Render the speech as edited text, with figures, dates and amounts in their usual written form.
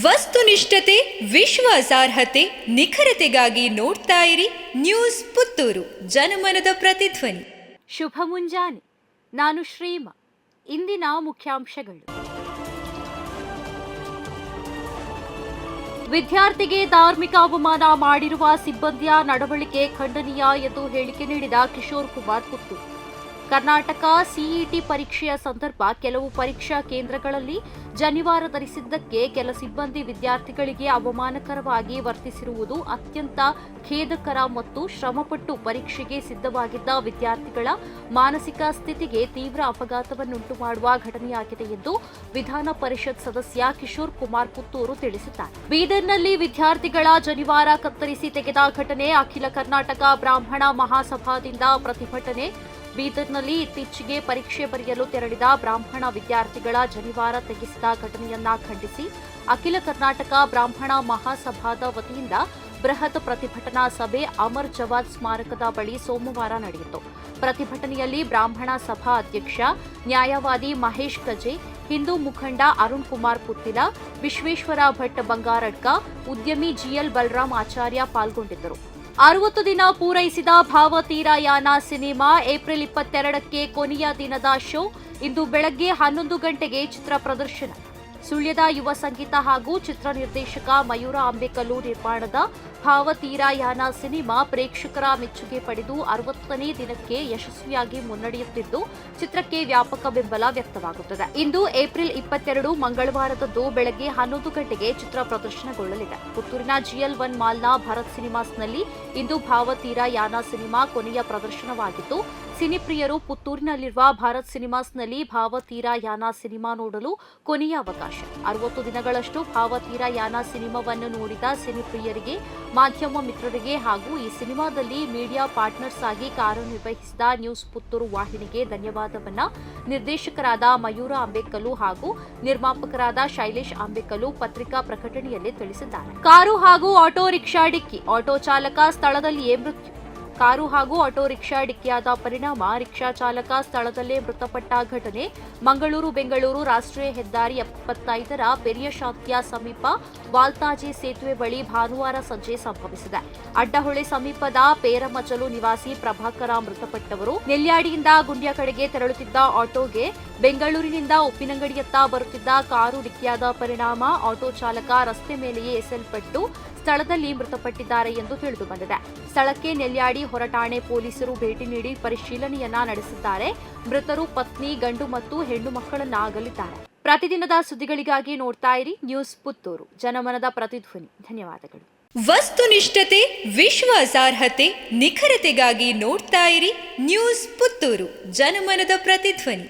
ವಸ್ತುನಿಷ್ಠತೆ, ವಿಶ್ವಾಸಾರ್ಹತೆ, ನಿಖರತೆಗಾಗಿ ನೋಡ್ತಾ ಇರಿ ನ್ಯೂಸ್ ಪುತ್ತೂರು, ಜನಮನದ ಪ್ರತಿಧ್ವನಿ. ಶುಭ ಮುಂಜಾನೆ. ನಾನು ಶ್ರೀಮಾ. ಇಂದಿನ ಮುಖ್ಯಾಂಶಗಳು: ವಿದ್ಯಾರ್ಥಿಗೆ ಧಾರ್ಮಿಕ ಅವಮಾನ ಮಾಡಿರುವ ಸಿಬ್ಬಂದಿಯ ನಡವಳಿಕೆ ಖಂಡನೀಯ ಎಂದು ಹೇಳಿಕೆ ನೀಡಿದ ಕಿಶೋರ್ ಕುಮಾರ್ ಪುತ್ತೂರು. ಕರ್ನಾಟಕ ಸಿಇಟಿ ಪರೀಕ್ಷೆಯ ಸಂದರ್ಭ ಕೆಲವು ಪರೀಕ್ಷಾ ಕೇಂದ್ರಗಳಲ್ಲಿ ಜನಿವಾರ ಧರಿಸಿದ್ದಕ್ಕೆ ಕೆಲ ಸಿಬ್ಬಂದಿ ವಿದ್ಯಾರ್ಥಿಗಳಿಗೆ ಅವಮಾನಕರವಾಗಿ ವರ್ತಿಸಿರುವುದು ಅತ್ಯಂತ ಖೇದಕರ ಮತ್ತು ಶ್ರಮಪಟ್ಟು ಪರೀಕ್ಷೆಗೆ ಸಿದ್ಧವಾಗಿದ್ದ ವಿದ್ಯಾರ್ಥಿಗಳ ಮಾನಸಿಕ ಸ್ಥಿತಿಗೆ ತೀವ್ರ ಅಪಘಾತವನ್ನುಂಟು ಮಾಡುವ ಘಟನೆಯಾಗಿದೆ ಎಂದು ವಿಧಾನ ಪರಿಷತ್ ಸದಸ್ಯ ಕಿಶೋರ್ ಕುಮಾರ್ ಪುತ್ತೂರು ತಿಳಿಸಿದ್ದಾರೆ. ಬೀದರ್ನಲ್ಲಿ ವಿದ್ಯಾರ್ಥಿಗಳ ಜನಿವಾರ ಕತ್ತರಿಸಿ ತೆಗೆದ ಘಟನೆ. ಅಖಿಲ ಕರ್ನಾಟಕ ಬ್ರಾಹ್ಮಣ ಮಹಾಸಭಾದಿಂದ ಪ್ರತಿಭಟನೆ. ಬೀದರ್ನಲ್ಲಿ ಇತ್ತೀಚೆಗೆ ಪರೀಕ್ಷೆ ಬರೆಯಲು ತೆರಳಿದ ಬ್ರಾಹ್ಮಣ ವಿದ್ಯಾರ್ಥಿಗಳ ಜನಿವಾರ ತೆಗೆಸಿದ ಘಟನೆಯನ್ನ ಖಂಡಿಸಿ ಅಖಿಲ ಕರ್ನಾಟಕ ಬ್ರಾಹ್ಮಣ ಮಹಾಸಭಾದ ವತಿಯಿಂದ ಬೃಹತ್ ಪ್ರತಿಭಟನಾ ಸಭೆ ಅಮರ್ ಜವಾನ್ ಸ್ಮಾರಕದ ಬಳಿ ಸೋಮವಾರ ನಡೆಯಿತು. ಪ್ರತಿಭಟನೆಯಲ್ಲಿ ಬ್ರಾಹ್ಮಣ ಸಭಾ ಅಧ್ಯಕ್ಷ ನ್ಯಾಯವಾದಿ ಮಹೇಶ್ ಕಜೆ, ಹಿಂದೂ ಮುಖಂಡ ಅರುಣ್ ಕುಮಾರ್ ಪುತ್ತಿಲ, ವಿಶ್ವೇಶ್ವರ ಭಟ್ ಬಂಗಾರಡ್ಕ, ಉದ್ಯಮಿ ಜಿಎಲ್ ಬಲರಾಮ್ ಆಚಾರ್ಯ ಪಾಲ್ಗೊಂಡಿದ್ದರು. 60 ದಿನ ಪೂರೈಸಿದ ಭಾವತೀರಾಯಾನ ಸಿನಿಮಾ ಏಪ್ರಿಲ್ 22ಕ್ಕೆ ಕೊನೆಯ ದಿನದ ಶೋ. ಇಂದು ಬೆಳಗ್ಗೆ 11 ಗಂಟೆಗೆ ಚಿತ್ರ ಪ್ರದರ್ಶನ. ಸುಳ್ಯದ ಯುವ ಸಂಗೀತ ಹಾಗೂ ಚಿತ್ರ ನಿರ್ದೇಶಕ ಮಯೂರ ಅಂಬೇಕಲ್ಲು ನಿರ್ಮಾಣದ ಭಾವತೀರಾಯಾನ ಸಿನಿಮಾ ಪ್ರೇಕ್ಷಕರ ಮೆಚ್ಚುಗೆ ಪಡೆದು 60ನೇ ದಿನಕ್ಕೆ ಯಶಸ್ವಿಯಾಗಿ ಮುನ್ನಡೆಯುತ್ತಿದ್ದು ಚಿತ್ರಕ್ಕೆ ವ್ಯಾಪಕ ಬೆಂಬಲ ವ್ಯಕ್ತವಾಗುತ್ತದೆ. ಇಂದು ಏಪ್ರಿಲ್ 22 ಮಂಗಳವಾರದಂದು ಬೆಳಗ್ಗೆ 11 ಗಂಟೆಗೆ ಚಿತ್ರ ಪ್ರದರ್ಶನಗೊಳ್ಳಲಿದೆ. ಪುತ್ತೂರಿನ GL1 ಮಾಲ್ನ ಭಾರತ್ ಸಿನಿಮಾಸ್ನಲ್ಲಿ ಇಂದು ಭಾವತೀರಾಯಾನ ಸಿನಿಮಾ ಕೊನೆಯ ಪ್ರದರ್ಶನವಾಗಿದ್ದು ಸಿನಿಪ್ರಿಯರು ಪುತ್ತೂರಿನಲ್ಲಿರುವ ಭಾರತ್ ಸಿನಿಮಾಸ್ನಲ್ಲಿ ಭಾವತೀರಾಯಾನ ಸಿನಿಮಾ ನೋಡಲು ಕೊನೆಯ ಅವಕಾಶ. 60 ದಿನಗಳಷ್ಟು ಭಾವತೀರಾಯಾನ ಸಿನಿಮಾವನ್ನು ನೋಡಿದ ಸಿನಿಪ್ರಿಯರಿಗೆ, ಮಾಧ್ಯಮ ಮಿತ್ರರಿಗೆ ಹಾಗೂ ಈ ಸಿನಿಮಾದಲ್ಲಿ ಮೀಡಿಯಾ ಪಾರ್ಟ್ನರ್ಸ್ ಆಗಿ ಕಾರ್ಯನಿರ್ವಹಿಸಿದ ನ್ಯೂಸ್ ಪುತ್ತೂರು ವಾಹಿನಿಗೆ ಧನ್ಯವಾದವನ್ನ ನಿರ್ದೇಶಕರಾದ ಮಯೂರ ಅಂಬೇಕಲ್ಲು ಹಾಗೂ ನಿರ್ಮಾಪಕರಾದ ಶೈಲೇಶ್ ಅಂಬೇಕಲ್ಲು ಪತ್ರಿಕಾ ಪ್ರಕಟಣೆಯಲ್ಲಿ ತಿಳಿಸಿದ್ದಾರೆ. ಕಾರು ಹಾಗೂ ಆಟೋ ರಿಕ್ಷಾ ಡಿಕ್ಕಿ. ಆಟೋ ಚಾಲಕ ಸ್ಥಳದಲ್ಲಿಯೇ ಮೃತ್ಯು. ಕಾರು ಹಾಗೂ ಆಟೋ ರಿಕ್ಷಾ ಡಿಕ್ಕಿಯಾದ ಪರಿಣಾಮ ರಿಕ್ಷಾ ಚಾಲಕ ಸ್ಥಳದಲ್ಲೇ ಮೃತಪಟ್ಟ ಘಟನೆ ಮಂಗಳೂರು ಬೆಂಗಳೂರು ರಾಷ್ಟ್ರೀಯ ಹೆದ್ದಾರಿ 75ರ ಪೆರಿಯಶಾತ್ಯ ಸಮೀಪ ವಾಲ್ತಾಜಿ ಸೇತುವೆ ಬಳಿ ಭಾನುವಾರ ಸಂಜೆ ಸಂಭವಿಸಿದೆ. ಅಡ್ಡಹೊಳೆ ಸಮೀಪದ ಪೇರಮಚಲು ನಿವಾಸಿ ಪ್ರಭಾಕರ ಮೃತಪಟ್ಟವರು. ನೆಲ್ಯಾಡಿಯಿಂದ ಗುಂಡ್ಯ ಕಡೆಗೆ ತೆರಳುತ್ತಿದ್ದ ಆಟೋಗೆ ಬೆಂಗಳೂರಿನಿಂದ ಉಪ್ಪಿನಂಗಡಿಯತ್ತ ಬರುತ್ತಿದ್ದ ಕಾರು ಡಿಕ್ಕಿಯಾದ ಪರಿಣಾಮ ಆಟೋ ಚಾಲಕ ರಸ್ತೆ ಮೇಲೆಯೇ ಎಸೆಯಲ್ಪಟ್ಟು ಸ್ಥಳದಲ್ಲಿ ಮೃತಪಟ್ಟಿದ್ದಾರೆ ಎಂದು ತಿಳಿದುಬಂದಿದೆ. ಸ್ಥಳಕ್ಕೆ ನೆಲ್ಯಾಡಿ ಹೊರಠಾಣೆ ಪೊಲೀಸರು ಭೇಟಿ ನೀಡಿ ಪರಿಶೀಲನೆಯನ್ನ ನಡೆಸಿದ್ದಾರೆ. ಮೃತರು ಪತ್ನಿ, ಗಂಡು ಮತ್ತು ಹೆಣ್ಣು ಮಕ್ಕಳನ್ನ ಅಗಲಿದ್ದಾರೆ. ಪ್ರತಿದಿನದ ಸುದ್ದಿಗಳಿಗಾಗಿ ನೋಡ್ತಾ ಇರಿ ನ್ಯೂಸ್ ಪುತ್ತೂರು, ಜನಮನದ ಪ್ರತಿಧ್ವನಿ. ಧನ್ಯವಾದಗಳು. ವಸ್ತುನಿಷ್ಠತೆ, ವಿಶ್ವಾಸಾರ್ಹತೆ, ನಿಖರತೆಗಾಗಿ ನೋಡ್ತಾ ಇರಿ ನ್ಯೂಸ್ ಪುತ್ತೂರು, ಜನಮನದ ಪ್ರತಿಧ್ವನಿ.